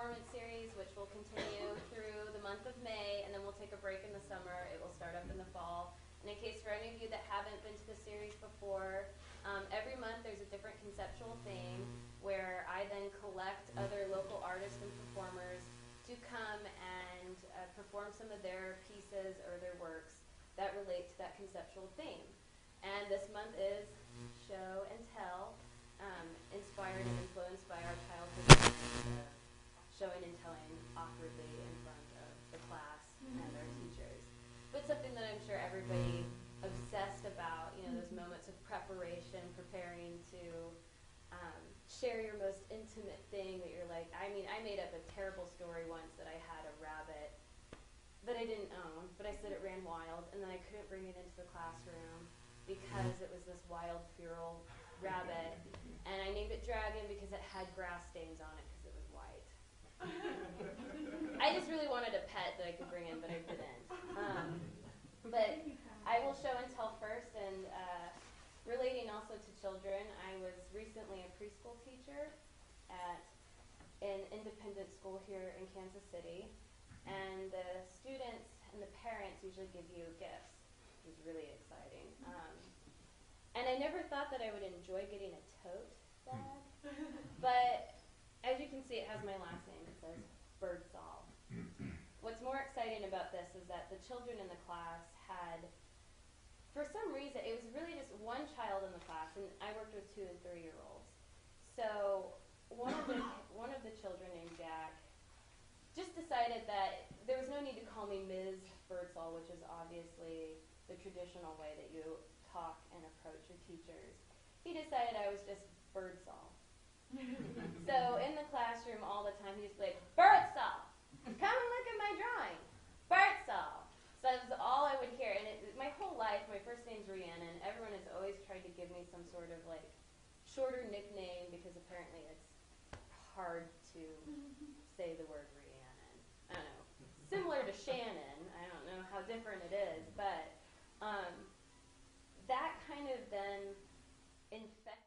performance series, which will continue through the month of May, and then we'll take a break in the summer. It will start up in the fall. And in case for any of you that haven't been to the series before, every month there's a different conceptual theme where I then collect other local artists and performers to come and perform some of their pieces or their works that relate to that conceptual theme. And this month is Show and Tell, inspired and influenced by our childhood experience of showing and telling awkwardly in front of the class and our teachers. But something that I'm sure everybody obsessed about, you know, those moments of preparation, preparing to share your most intimate thing that you're like, I mean, I made up a terrible story once that I had a rabbit that I didn't own, but I said it ran wild, and then I couldn't bring it into the classroom because it was this wild, feral rabbit, and I named it Dragon because it had grass stains on it because it was white. I just really wanted a pet that I could bring in, but I didn't. But I will show and tell first, and relating also to children, I was recently a preschool teacher at an independent school here in Kansas City, and the students and the parents usually give you gifts, which is really exciting. And I never thought that I would enjoy getting a tote bag, but as you can see, it has my last name. It says Birdsall. What's more exciting about this is that the children in the class had, for some reason, it was really just one child in the class, and I worked with 2- and 3-year-olds. So one of the children named Jack just decided that there was no need to call me Ms. Birdsall, which is obviously the traditional way that you talk and approach your teachers. He decided I was just Birdsall. So in the classroom all the time, he's like, Birdsall, come and look at my drawing. Birdsall. So that was all I would hear. And my whole life, my first name's Rhiannon. Everyone has always tried to give me some sort of like shorter nickname because apparently it's hard to say the word Rhiannon. I don't know. Similar to Shannon. I don't know how different it is, but that kind of then infected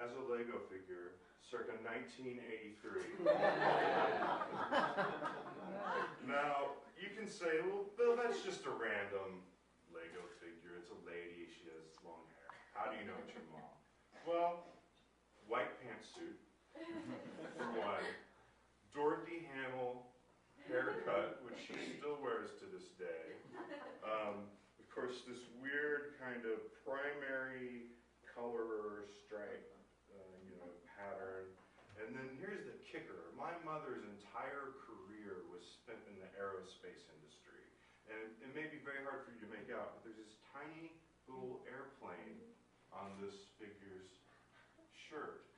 as a Lego figure circa 1983. Now, you can say, well, Bill, that's just a random Lego figure. It's a lady, she has long hair. How do you know it's your mom? Well, white pantsuit, for one. Dorothy Hamill haircut, which she still wears to this day. Of course, this weird kind of primary color stripe, pattern. And then here's the kicker. My mother's entire career was spent in the aerospace industry. And it may be very hard for you to make out, but there's this tiny little airplane on this figure's shirt.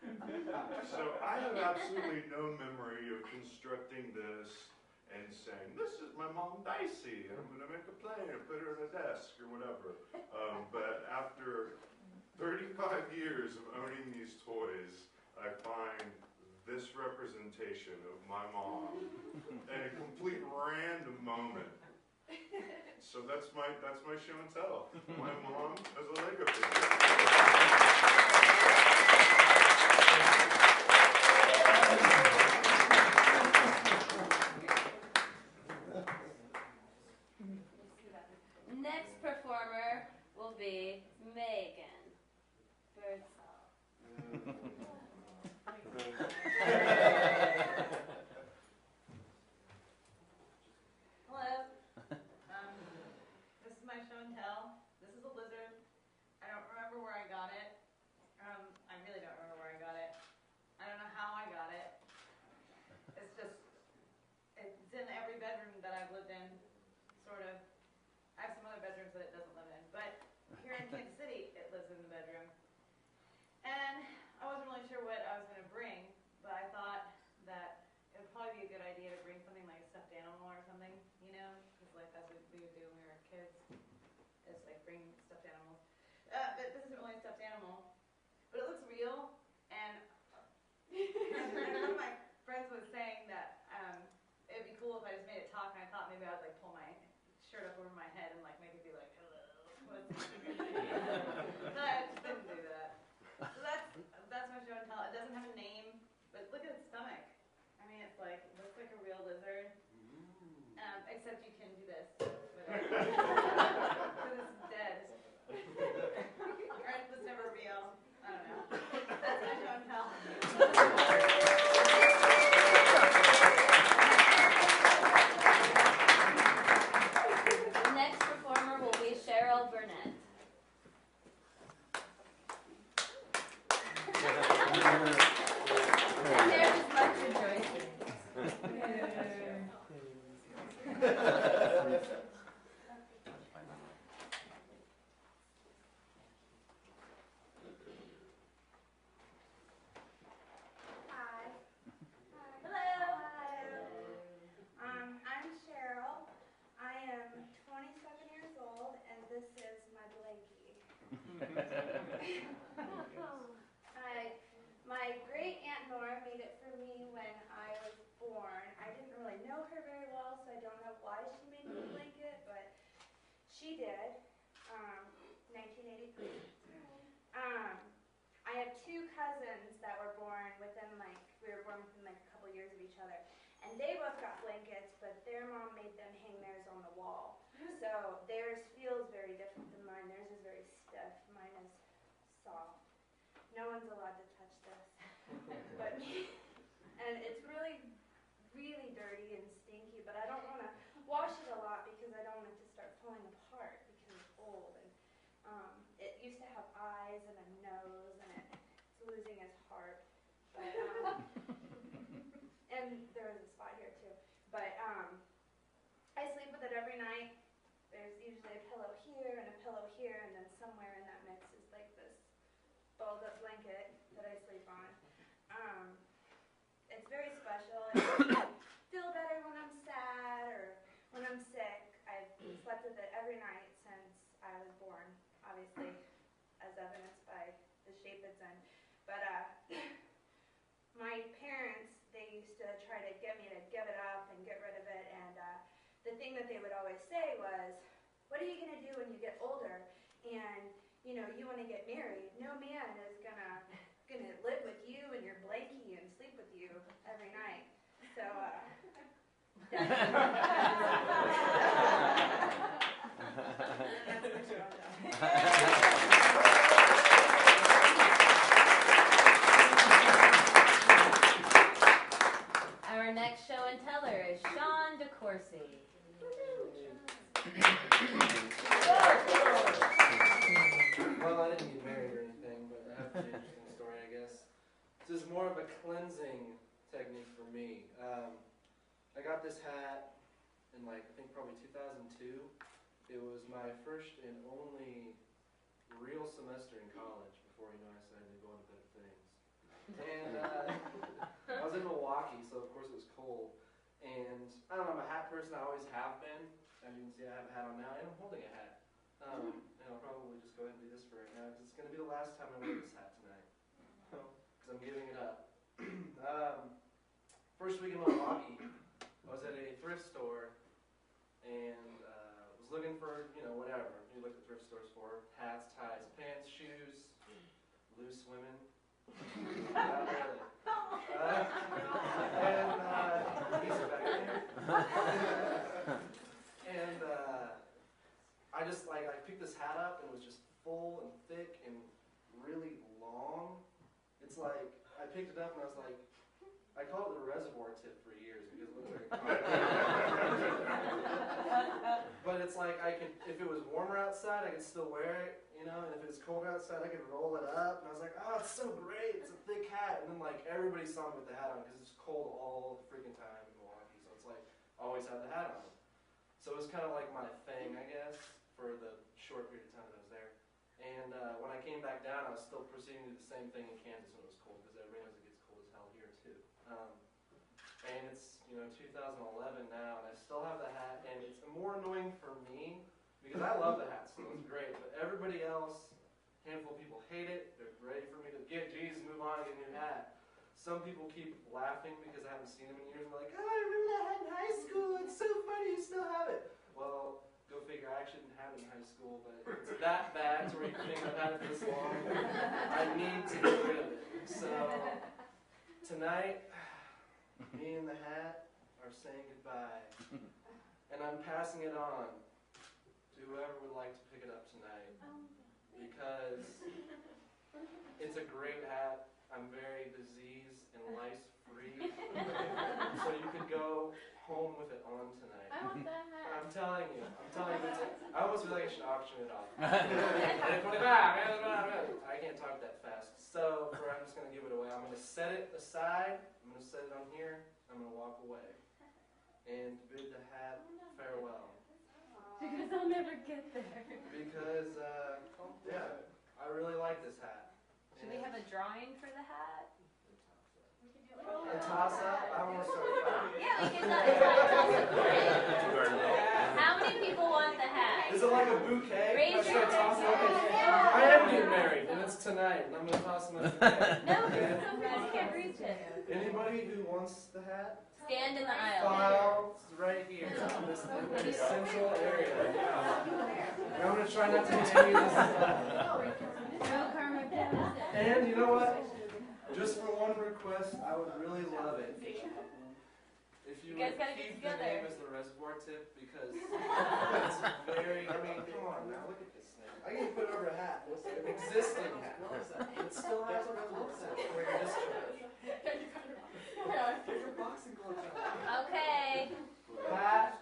So I have absolutely no memory of constructing this and saying, this is my mom Dicey, I'm going to make a plane and put her on a desk or whatever. But after 35 years of owning these toys, I find this representation of my mom in a complete random moment. So that's my show and tell. My mom as a Lego figure. Next performer will be Megan Birdsall. Hello. This is my show and tell. This is a lizard. I don't remember where I got it. I really don't remember where I got it. I don't know how I got it. It's in every bedroom that I've lived in, sort of. I have some other bedrooms that it doesn't live in, but here in Kansas City, it lives in the bedroom. And I wasn't really sure what I was going to bring, but I thought that it would probably be a good idea to bring something like a stuffed animal or something, because like that's what we would do when we were kids, is like bring stuffed animals. But this isn't really a stuffed animal, but it looks real, and one of my friends was saying that it would be cool if I just made it talk, and I thought maybe I would like pull my shirt up over my head and like make it be like, hello, what's but I just didn't do that. So that's my show and tell. It doesn't have a name, but look at its stomach. I mean, it looks like a real lizard, except you can do this with it. Because it's dead. Or it was never real. I don't know. That's my show and tell. The next performer will be Cheryl Burnett. And there's as much rejoicing. Hi. Hello. I'm Cheryl. I am 27 years old, and this is my blankie. My great Aunt Nora made it for me when I was born. I didn't really know her very well, so I don't know why she made me a blanket, but she did. 1983. I have two cousins that were born within we were born within a couple years of each other. And they both got blankets, but their mom made them hang theirs on the wall. So theirs feels very different than mine. Theirs is very stiff. Mine is soft. No one's allowed to touch this but me. And it's really, really dirty and stinky, but I don't want to wash it a lot because I don't want it to start falling apart because it's old. And it used to have eyes and a nose, and it's losing its heart. But, and there is a spot here too. But I sleep with it every night. There's usually a pillow here and a pillow here, and then somewhere in that mix is like this balled up blanket that I sleep on. It's very special. I feel better when I'm sad or when I'm sick. I've slept with it every night since I was born, obviously, as evidenced by the shape it's in. But my parents, they used to try to get me to give it up and get rid of it, and the thing that they would always say was, what are you going to do when you get older and you want to get married? No man is gonna gonna live with you and your blankie and sleep with you every night. So, that's my show and Our next show and teller is Sean DeCourcy. Well, I didn't get married or anything, but I have an interesting story, I guess. This is more of a cleansing technique for me. I got this hat in I think probably 2002. It was my first and only real semester in college before, I decided to go into better things. And I was in Milwaukee, so of course it was cold. And I don't know, I'm a hat person, I always have been. As you can see, I have a hat on now, and I'm holding a hat. And I'll probably just go ahead and do this for right now, because it's going to be the last time I wear this hat tonight. Because I'm giving it up. First week in Milwaukee, I was at a thrift store, and was looking for, whatever you look at thrift stores for. Hats, ties, pants, shoes, loose women. Not really. He's back there. And I just I picked this hat up and it was just full and thick and really long. It's like I picked it up and I was like, I call it the reservoir tip for years because it looks like a but it's like if it was warmer outside, I could still wear it, and if it was colder outside, I could roll it up. And I was like, oh, it's so great, it's a thick hat. And then everybody saw me with the hat on because it's cold all the freaking time in Milwaukee, so it's like I always had the hat on. So it was kind of like my thing, I guess, for the short period of time that I was there. And when I came back down, I was still proceeding to do the same thing in Kansas when it was cold, because everybody knows it gets cold as hell here too. And it's 2011 now, and I still have the hat, and it's more annoying for me because I love the hat still, it's great, but everybody else, a handful of people hate it. They're ready for me to move on and get a new hat. Some people keep laughing because I haven't seen them in years. They're like, oh, I remember that hat in high school. It's so funny, you still have it. Well, go figure. I actually didn't have it in high school, but it's that bad to where you think I've had it this long. I need to get rid of it. So tonight, me and the hat are saying goodbye. And I'm passing it on to whoever would like to pick it up tonight. Because it's a great hat. I'm very disease and lice free. So you could go home with it on tonight. I want that hat. I'm telling you. I almost feel like I should auction it off. I can't talk that fast. So I'm just going to give it away. I'm going to set it aside. I'm going to set it on here. I'm going to walk away. And bid the hat farewell. Because I'll never get there. Because, I really like this hat. Should we have a drawing for the hat? A toss-up? I want to start with that. Yeah, we can try to toss it. How many people want the hat? Is it like a bouquet? Raise your toss it? hand. I am getting married, and it's tonight, and I'm going to toss him a bouquet. No, because some people can't reach it. Anybody who wants the hat? Stand in the aisle. File right here, in this central area. And I'm going to try not to get any of this. No karma. And you know what? Just for one request, I would really love it if you guys would gotta get keep the together. name as the reservoir tip, because it's very, come on now, look at this thing. I can put it over a hat, an existing hat. It still has a reservoir tip for your discharge. Okay. Hat